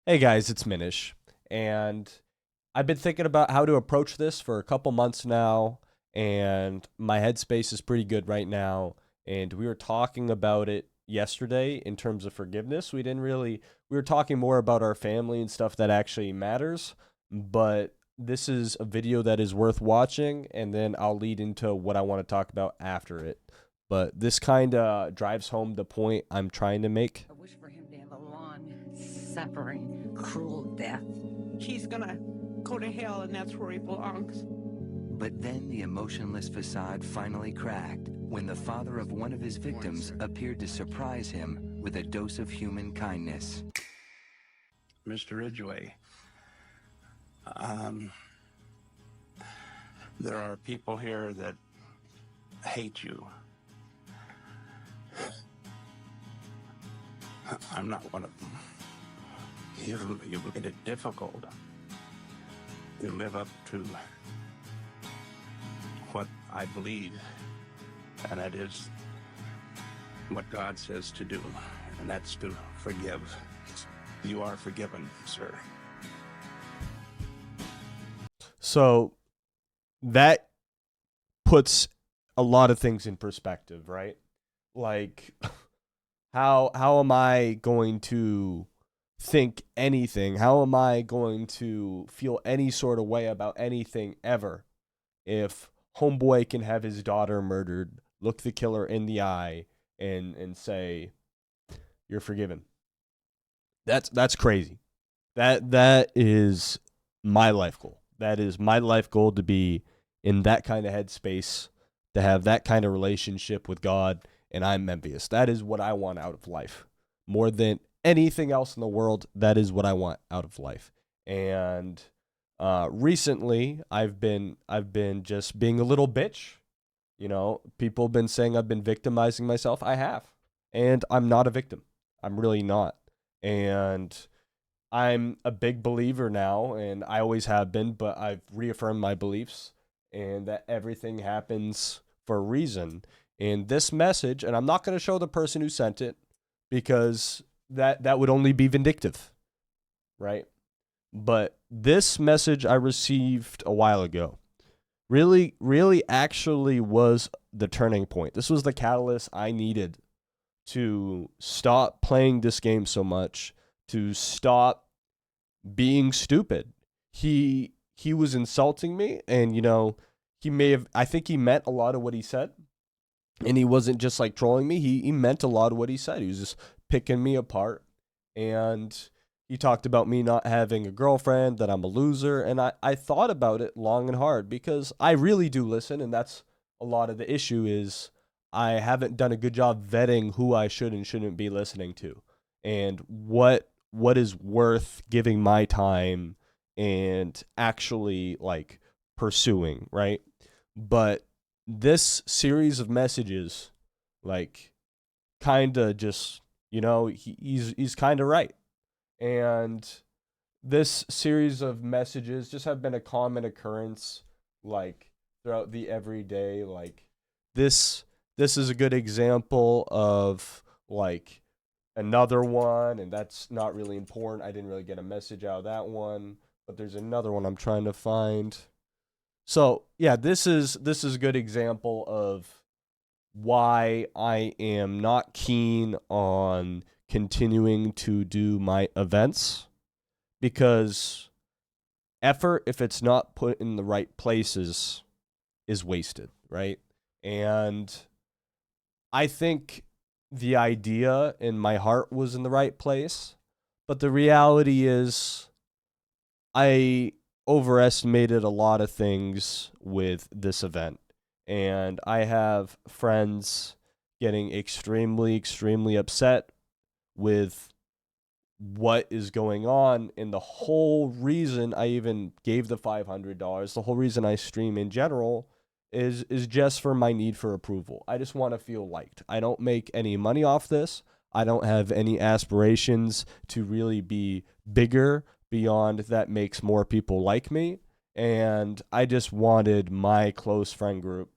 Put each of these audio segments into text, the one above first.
Hey guys, it's Minish, and I've been thinking about how to approach this for a couple months now, and my headspace is pretty good right now. And we were talking about it yesterday in terms of forgiveness. We were talking more about our family and stuff that actually matters, but this is a video that is worth watching, and then I'll lead into what I want to talk about after it. But this kind of drives home the point I'm trying to make. I wish for him to have a long, suffering, cruel death. He's gonna go to hell, and that's where he belongs. But then the emotionless facade finally cracked when the father of one of his victims appeared to surprise him with a dose of human kindness. Mr. Ridgway, there are people here that hate you. I'm not one of them. You've made it difficult to live up to what I believe, and that is what God says to do, and that's to forgive. You are forgiven, sir. So that puts a lot of things in perspective, right? Like how am I going to think anything? How am I going to feel any sort of way about anything ever if homeboy can have his daughter murdered, look the killer in the eye and say you're forgiven? That's crazy. That is my life goal. That is my life goal, to be in that kind of headspace, to have that kind of relationship with God, and I'm envious. That is what I want out of life. More than anything else in the world, that is what I want out of life. And recently I've been just being a little bitch. You know, people have been saying I've been victimizing myself. I have. And I'm not a victim. I'm really not. And I'm a big believer now, and I always have been, but I've reaffirmed my beliefs and that everything happens for a reason. And this message, and I'm not going to show the person who sent it because that would only be vindictive, right? But this message I received a while ago really actually was the turning point. This was the catalyst I needed to stop playing this game so much, to stop being stupid. He was insulting me, and he may have, I think he meant a lot of what he said, and he wasn't just like trolling me. He meant a lot of what he said. He was just picking me apart, and he talked about me not having a girlfriend, that I'm a loser, and I thought about it long and hard because I really do listen, and that's a lot of the issue is I haven't done a good job vetting who I should and shouldn't be listening to, and what is worth giving my time and actually like pursuing, right? But this series of messages, like, kind of just, he's kind of right. And this series of messages just have been a common occurrence, like, throughout the everyday. Like, this this is a good example of, like, another one, and that's not really important. I didn't really get a message out of that one, but there's another one I'm trying to find. So yeah, this is a good example of why I am not keen on continuing to do my events, because effort, if it's not put in the right places, is wasted, right? And I think the idea in my heart was in the right place, but the reality is I overestimated a lot of things with this event. And I have friends getting extremely upset with what is going on. And the whole reason I even gave the $500, the whole reason I stream in general, is just for my need for approval. I just want to feel liked. I don't make any money off this. I don't have any aspirations to really be bigger beyond that makes more people like me. And I just wanted my close friend group,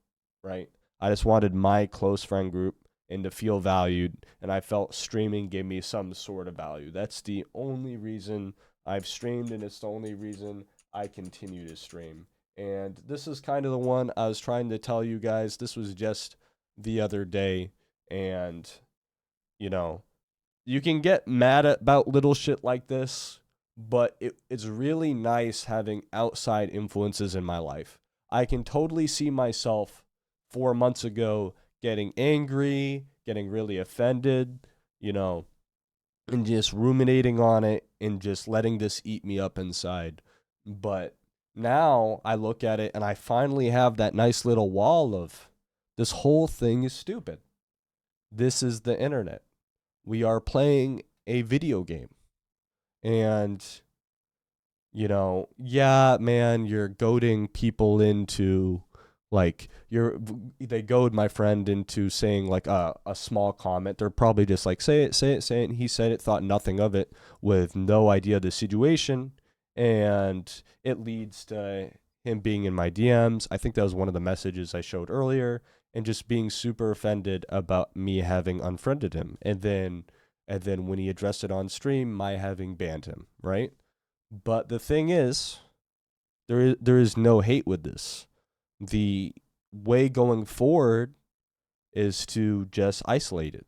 right? I just wanted my close friend group and to feel valued. And I felt streaming gave me some sort of value. That's the only reason I've streamed, and it's the only reason I continue to stream. And this is kind of the one I was trying to tell you guys. This was just the other day. And, you know, you can get mad about little shit like this, but it's really nice having outside influences in my life. I can totally see myself 4 months ago getting angry, getting really offended, and just ruminating on it and just letting this eat me up inside. But now I look at it and I finally have that nice little wall of this whole thing is stupid. This is the internet. We are playing a video game. And, yeah, man, you're goading people into, like, they goad my friend into saying, like, a small comment. They're probably just like, say it, say it, say it. And he said it, thought nothing of it, with no idea of the situation. And it leads to him being in my DMs. I think that was one of the messages I showed earlier. And just being super offended about me having unfriended him. And then when he addressed it on stream, my having banned him, right? But the thing is, there is no hate with this. The way going forward is to just isolate it.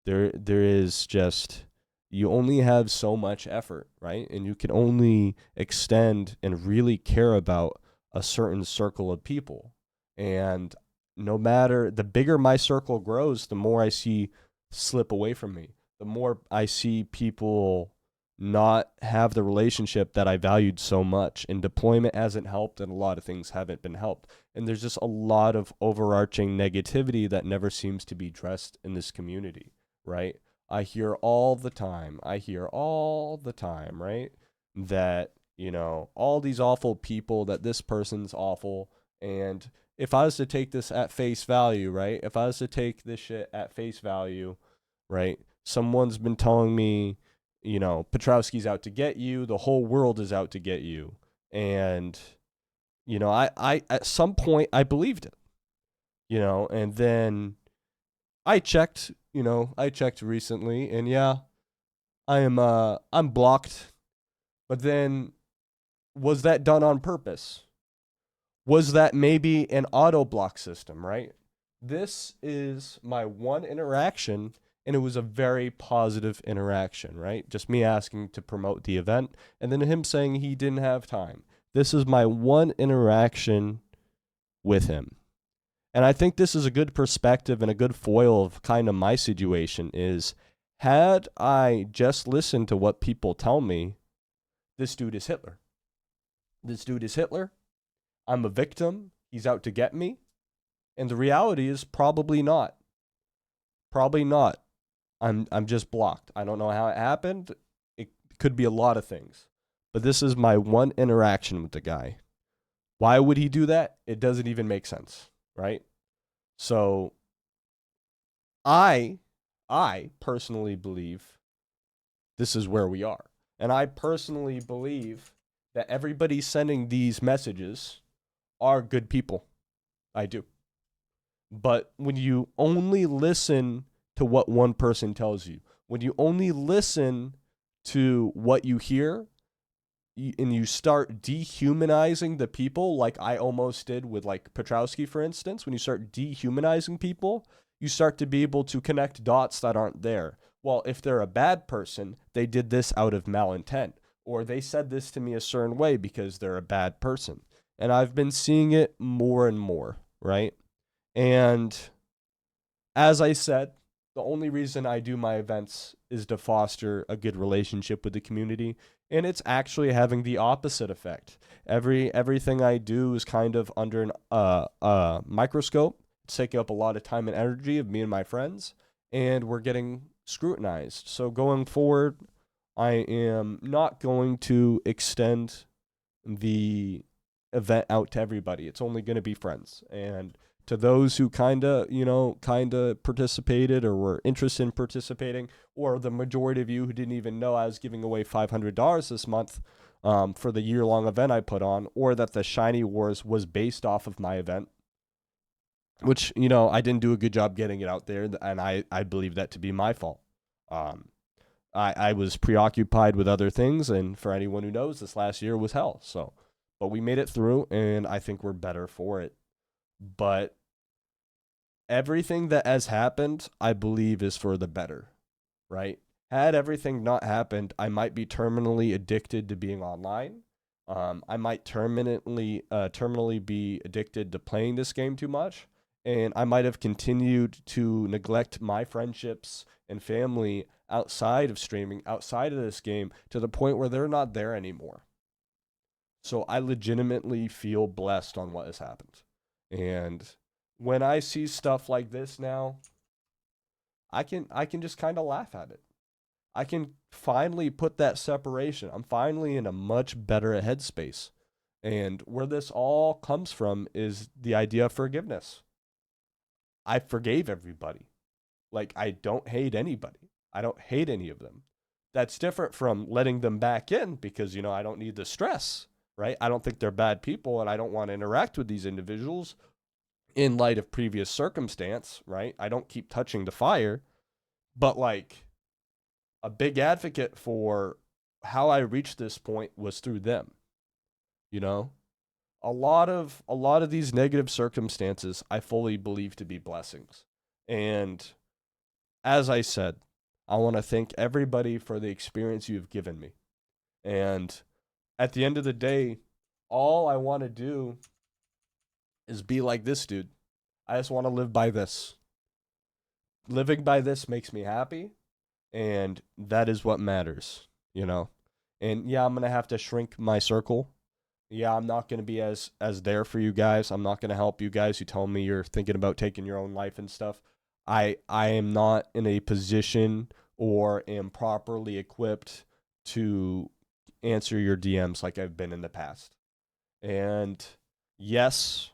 There is just, you only have so much effort, right? And you can only extend and really care about a certain circle of people. And no matter, the bigger my circle grows, the more I see slip away from me. The more I see people not have the relationship that I valued so much. And deployment hasn't helped, and a lot of things haven't been helped. And there's just a lot of overarching negativity that never seems to be addressed in this community, right? I hear all the time, right? That, all these awful people, that this person's awful. And if I was to take this at face value, right? If I was to take this shit at face value, right? Someone's been telling me, Petrowski's out to get you. The whole world is out to get you. And, I at some point I believed it, and then I checked recently, and yeah, I'm blocked. But then, was that done on purpose? Was that maybe an auto block system, right? This is my one interaction, and it was a very positive interaction, right? Just me asking to promote the event, and then him saying he didn't have time. This is my one interaction with him. And I think this is a good perspective and a good foil of kind of my situation is, had I just listened to what people tell me, this dude is Hitler. This dude is Hitler. I'm a victim. He's out to get me. And the reality is probably not. Probably not. I'm just blocked. I don't know how it happened. It could be a lot of things. But this is my one interaction with the guy. Why would he do that? It doesn't even make sense, right? So I personally believe this is where we are. And I personally believe that everybody sending these messages are good people. I do. But when you only listen to what one person tells you, when you only listen to what you hear, and you start dehumanizing the people, like I almost did with like Petrowski, for instance, when you start dehumanizing people, you start to be able to connect dots that aren't there. Well, if they're a bad person, they did this out of malintent, or they said this to me a certain way because they're a bad person. And I've been seeing it more and more, right? And as I said, the only reason I do my events is to foster a good relationship with the community, and it's actually having the opposite effect. Everything I do is kind of under a microscope. It's taking up a lot of time and energy of me and my friends, and we're getting scrutinized. So going forward, I am not going to extend the event out to everybody. It's only going to be friends. And to those who kind of participated or were interested in participating, or the majority of you who didn't even know I was giving away $500 this month for the year-long event I put on, or that the Shiny Wars was based off of my event, which, you know, I didn't do a good job getting it out there, and I believe that to be my fault. Um, I was preoccupied with other things, and for anyone who knows, this last year was hell. So, but we made it through, and I think we're better for it. But everything that has happened, I believe, is for the better, right? Had everything not happened, I might be terminally addicted to being online. I might terminally be addicted to playing this game too much, and I might have continued to neglect my friendships and family outside of streaming, outside of this game, to the point where they're not there anymore. So I legitimately feel blessed on what has happened. And when I see stuff like this now, I can just kind of laugh at it. I can finally put that separation. I'm finally in a much better headspace. And where this all comes from is the idea of forgiveness. I forgave everybody. Like, I don't hate anybody. I don't hate any of them. That's different from letting them back in because, you know, I don't need the stress, right? I don't think they're bad people and I don't want to interact with these individuals in light of previous circumstance, right? I don't keep touching the fire, but like a big advocate for how I reached this point was through them, you know? A lot of these negative circumstances I fully believe to be blessings. And as I said, I want to thank everybody for the experience you've given me. And at the end of the day, all I want to do is be like this dude. I just want to live by this. Living by this makes me happy, and that is what matters, you know. And yeah, I'm going to have to shrink my circle. Yeah, I'm not going to be as there for you guys. I'm not going to help you guys who tell me you're thinking about taking your own life and stuff. I am not in a position or am properly equipped to answer your DMs like I've been in the past. And yes,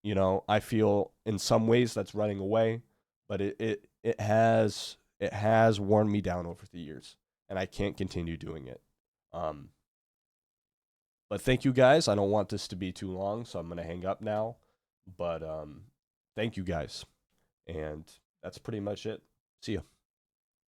you know, I feel in some ways that's running away, but it has worn me down over the years, and I can't continue doing it. Um, but thank you guys. I don't want this to be too long, so I'm gonna hang up now. But thank you guys, and that's pretty much it. See you.